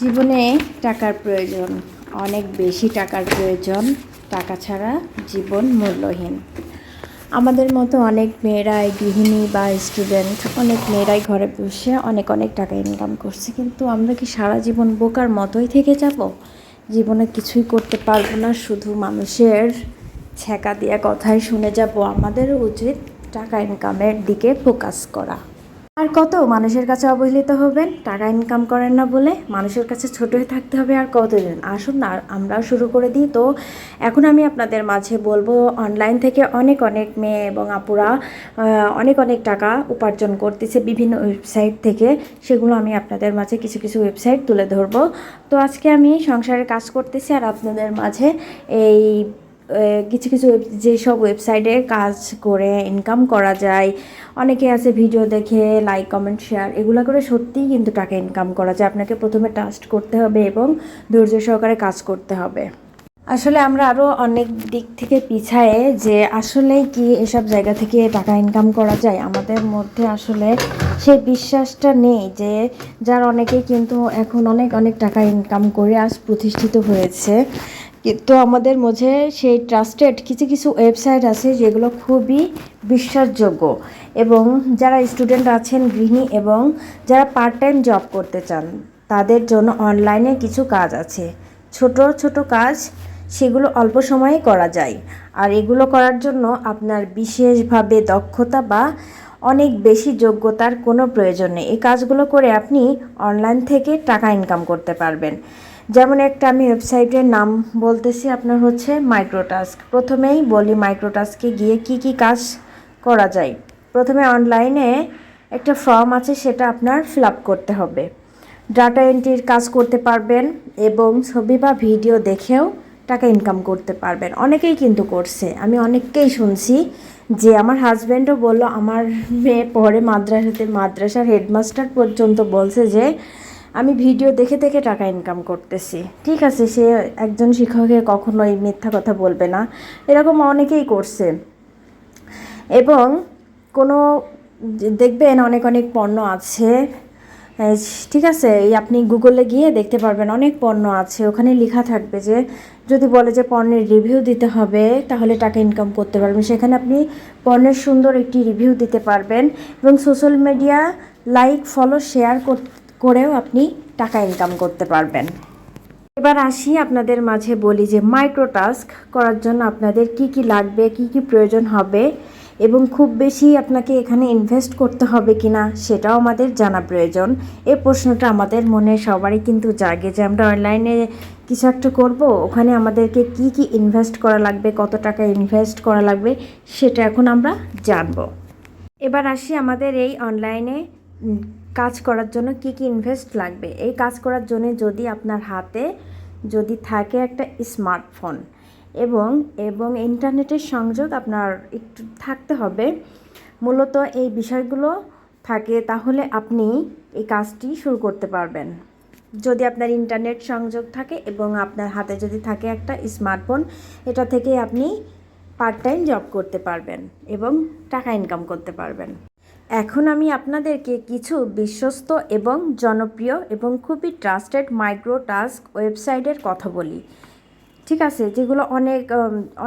জীবনে টাকার প্রয়োজন, অনেক বেশি টাকার প্রয়োজন। টাকা ছাড়া জীবন মূল্যহীন। আমাদের মতো অনেক মেয়েরাই গৃহিণী বা স্টুডেন্ট, অনেক মেয়েরাই ঘরে বসে অনেক অনেক টাকা ইনকাম করছে, কিন্তু আমরা কি সারা জীবন বোকার মতোই থেকে যাব? জীবনে কিছুই করতে পারবো না, শুধু মানুষের ছ্যাঁকা দেওয়া কথাই শুনে যাব। আমাদেরও উচিত টাকা ইনকামের দিকে ফোকাস করা। আর কত মানুষের কাছে অবহেলিত হবেন? টাকা ইনকাম করেন না বলে মানুষের কাছে ছোট হয়ে থাকতে হবে আর কতদিন? আসুন না আমরাও শুরু করে দিই। তো এখন আমি আপনাদের মাঝে বলবো, অনলাইন থেকে অনেক অনেক মেয়ে এবং আপুরা অনেক অনেক টাকা উপার্জন করতেছে বিভিন্ন ওয়েবসাইট থেকে। সেগুলো আমি আপনাদের মাঝে কিছু কিছু ওয়েবসাইট তুলে ধরবো। তো আজকে আমি সংসারে কাজ করতেছি আর আপনাদের মাঝে এই কিছু কিছু যেসব ওয়েবসাইটে কাজ করে ইনকাম করা যায়, অনেকে আছে ভিডিও দেখে লাইক কমেন্ট শেয়ার এগুলো করে সত্যিই কিন্তু টাকা ইনকাম করা যায়। আপনাকে প্রথমে ট্রাস্ট করতে হবে এবং ধৈর্য সহকারে কাজ করতে হবে। আসলে আমরা আরও অনেক দিক থেকে পিছায়ে যে আসলেই কি এসব জায়গা থেকে টাকা ইনকাম করা যায়, আমাদের মধ্যে আসলে সেই বিশ্বাসটা নেই। যে যার অনেকেই কিন্তু এখন অনেক অনেক টাকা ইনকাম করে আজ প্রতিষ্ঠিত হয়েছে, কিন্তু আমাদের মধ্যে সেই ট্রাস্টেড কিছু কিছু ওয়েবসাইট আছে যেগুলো খুবই বিশ্বাসযোগ্য। এবং যারা স্টুডেন্ট আছেন, গৃহিণী এবং যারা পার্ট টাইম জব করতে চান, তাদের জন্য অনলাইনে কিছু কাজ আছে, ছোট ছোট কাজ, সেগুলো অল্প সময়ে করা যায়। আর এগুলো করার জন্য আপনার বিশেষভাবে দক্ষতা বা অনেক বেশি যোগ্যতার কোনো প্রয়োজন নেই। এই কাজগুলো করে আপনি অনলাইন থেকে টাকা ইনকাম করতে পারবেন। যেমন একটা আমি ওয়েবসাইটের নাম বলতেছি, আপনার হচ্ছে মাইক্রোটাস্ক। প্রথমেই বলি মাইক্রোটাস্কে গিয়ে কি কি কাজ করা যায়। প্রথমে অনলাইনে একটা ফর্ম আছে, সেটা আপনার ফিল আপ করতে হবে। ডাটা এন্ট্রির কাজ করতে পারবেন এবং ছবি বা ভিডিও দেখেও টাকা ইনকাম করতে পারবেন। অনেকেই কিন্তু করছে, আমি অনেককেই শুনছি। যে আমার হাজব্যান্ডও বলল, আমার মেয়ে পড়ে মাদ্রাসাতে, মাদ্রাসার হেডমাস্টার পর্যন্ত বলছে যে আমি ভিডিও দেখে দেখে টাকা ইনকাম করতেছি। ঠিক আছে, সে একজন শিক্ষককে কখনোই মিথ্যা কথা বলবে না, এরকম অনেকেই করছে। এবং কোনো দেখবেন অনেক অনেক পণ্য আছে, ঠিক আছে, এই আপনি গুগলে গিয়ে দেখতে পারবেন অনেক পণ্য আছে, ওখানে লেখা থাকবে যে যদি বলে যে পণ্যের রিভিউ দিতে হবে তাহলে টাকা ইনকাম করতে পারবেন, সেখানে আপনি পণ্যের সুন্দর একটি রিভিউ দিতে পারবেন এবং social media like follow share করেও আপনি টাকা ইনকাম করতে পারবেন। এবার আসি আপনাদের মাঝে বলি যে মাইক্রোটাস্ক করার জন্য আপনাদের কি কি লাগবে, কি কি প্রয়োজন হবে এবং খুব বেশি আপনাকে এখানে ইনভেস্ট করতে হবে কিনা সেটাও আমাদের জানা প্রয়োজন। এই প্রশ্নটা আমাদের মনে সবারই কিন্তু জাগে যে আমরা অনলাইনে কিছু একটা করবো, ওখানে আমাদেরকে কি কি ইনভেস্ট করা লাগবে, কত টাকা ইনভেস্ট করা লাগবে, সেটা এখন আমরা জানবো। এবার আসি আমাদের এই অনলাইনে কাজ করার জন্য কি কি ইনভেস্ট লাগবে। এই কাজ করার জন্য যদি আপনার হাতে যদি থাকে একটা স্মার্টফোন এবং এবং ইন্টারনেটের সংযোগ আপনার একটু থাকতে হবে, মূলত এই বিষয়গুলো থাকে, তাহলে আপনি এই কাজটি শুরু করতে পারবেন। যদি আপনার ইন্টারনেট সংযোগ থাকে এবং আপনার হাতে যদি থাকে একটা স্মার্টফোন, এটা থেকে আপনি পার্ট টাইম জব করতে পারবেন এবং টাকা ইনকাম করতে পারবেন। এখন আমি আপনাদেরকে কিছু বিশ্বস্ত এবং জনপ্রিয় এবং খুবই ট্রাস্টেড মাইক্রোটাস্ক ওয়েবসাইটের কথা বলি। ঠিক আছে, যেগুলো অনেক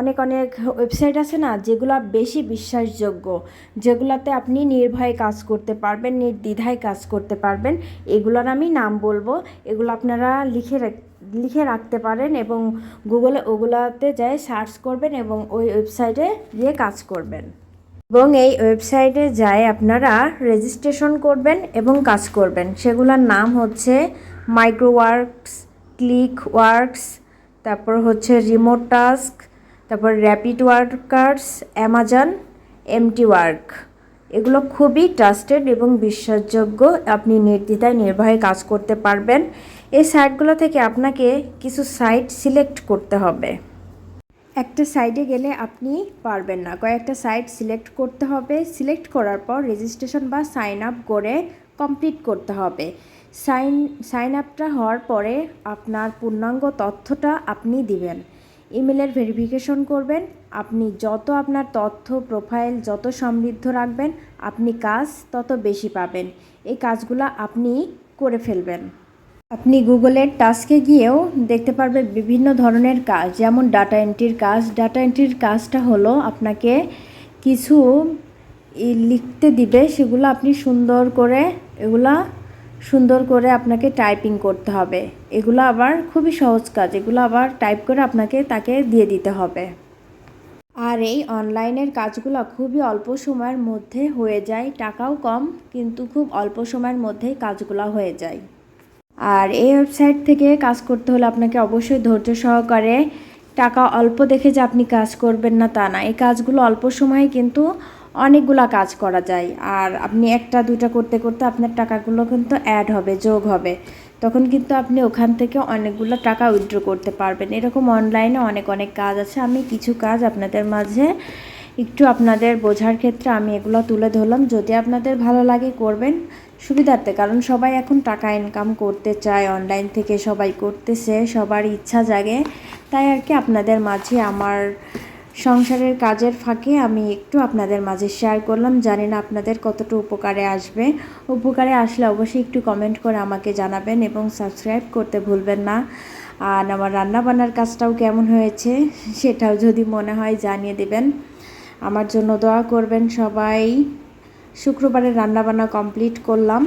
অনেক অনেক ওয়েবসাইট আছে না, যেগুলো বেশি বিশ্বাসযোগ্য, যেগুলোতে আপনি নির্ভয়ে কাজ করতে পারবেন, নির্দ্বিধায় কাজ করতে পারবেন, এগুলোর আমি নাম বলবো। এগুলো আপনারা লিখে রাখতে পারেন এবং গুগলে ওগুলাতে যাই সার্চ করবেন এবং ওই ওয়েবসাইটে গিয়ে কাজ করবেন। এবং এই ওয়েবসাইটে যায় আপনারা রেজিস্ট্রেশন করবেন এবং কাজ করবেন। সেগুলোর নাম হচ্ছে মাইক্রোওয়ার্কস, ক্লিক ওয়ার্কস, তারপর হচ্ছে রিমোট টাস্ক, তারপর rapid workers, Amazon, MT work. এগুলো খুবই ট্রাস্টেড এবং বিশ্বাসযোগ্য, আপনি নির্দ্বিধায় নির্ভয়ে কাজ করতে পারবেন। এই সাইটগুলো থেকে আপনাকে কিছু সাইট সিলেক্ট করতে হবে। একটা সাইটে গেলে আপনি পারবেন না, কয়েকটা সাইট সিলেক্ট করতে হবে। সিলেক্ট করার পর রেজিস্ট্রেশন বা সাইন আপ করে কমপ্লিট করতে হবে। সাইন আপটা হওয়ার পরে আপনার পূর্ণাঙ্গ তথ্যটা আপনি দিবেন, ইমেলের ভেরিফিকেশন করবেন। আপনি যত আপনার তথ্য প্রোফাইল যত সমৃদ্ধ রাখবেন, আপনি কাজ তত বেশি পাবেন। এই কাজগুলো আপনি করে ফেলবেন। আপনি গুগলের টাস্কে গিয়েও দেখতে পারবেন বিভিন্ন ধরনের কাজ, যেমন ডাটা এন্ট্রির কাজ। ডাটা এন্ট্রির কাজটা হলো আপনাকে কিছু লিখতে দিবে, সেগুলো আপনি সুন্দর করে আপনাকে টাইপিং করতে হবে। এগুলো আবার খুবই সহজ কাজ, এগুলো আবার টাইপ করে তাকে দিয়ে দিতে হবে। আর এই অনলাইনের কাজগুলো খুবই অল্প সময়ের মধ্যে হয়ে যায়, টাকাও কম, কিন্তু খুব অল্প সময়ের মধ্যেই কাজগুলো হয়ে যায়। আর এই ওয়েবসাইট থেকে কাজ করতে হলে আপনাকে অবশ্যই ধৈর্য সহকারে, টাকা অল্প দেখে যে আপনি কাজ করবেন না তা না, এই কাজগুলো অল্প সময়ে কিন্তু অনেকগুলা কাজ করা যায়। আর আপনি একটা দুইটা করতে করতে আপনার টাকাগুলো কিন্তু অ্যাড হবে, যোগ হবে, তখন কিন্তু আপনি ওখান থেকে অনেকগুলো টাকা উইথড্র করতে পারবেন। এরকম অনলাইনে অনেক কাজ আছে, আমি কিছু কাজ আপনাদের মাঝে একটু আপনাদের বোঝার ক্ষেত্রে আমি এগুলো তুলে ধরলাম। যদি আপনাদের ভালো লাগে করবেন সুবিধার্থে, কারণ সবাই এখন টাকা ইনকাম করতে চায়, অনলাইন থেকে সবাই করতেছে, সবার ইচ্ছা জাগে, তাই আর কি আপনাদের মাঝে আমার সংসারের কাজের ফাঁকে আমি একটু আপনাদের মাঝে শেয়ার করলাম। জানি না আপনাদের কতটা উপকারে আসবে। উপকারে আসলে অবশ্যই একটু কমেন্ট করে আমাকে জানাবেন এবং সাবস্ক্রাইব করতে ভুলবেন না। আর আমার রান্নাবান্নার কাজটাও কেমন হয়েছে সেটাও যদি মনে হয় জানিয়ে দেবেন। আমার জন্য দোয়া করবেন সবাই। শুক্রবারের রান্নাবান্না কমপ্লিট করলাম।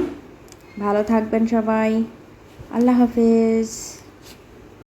ভালো থাকবেন সবাই। আল্লাহ হাফেজ।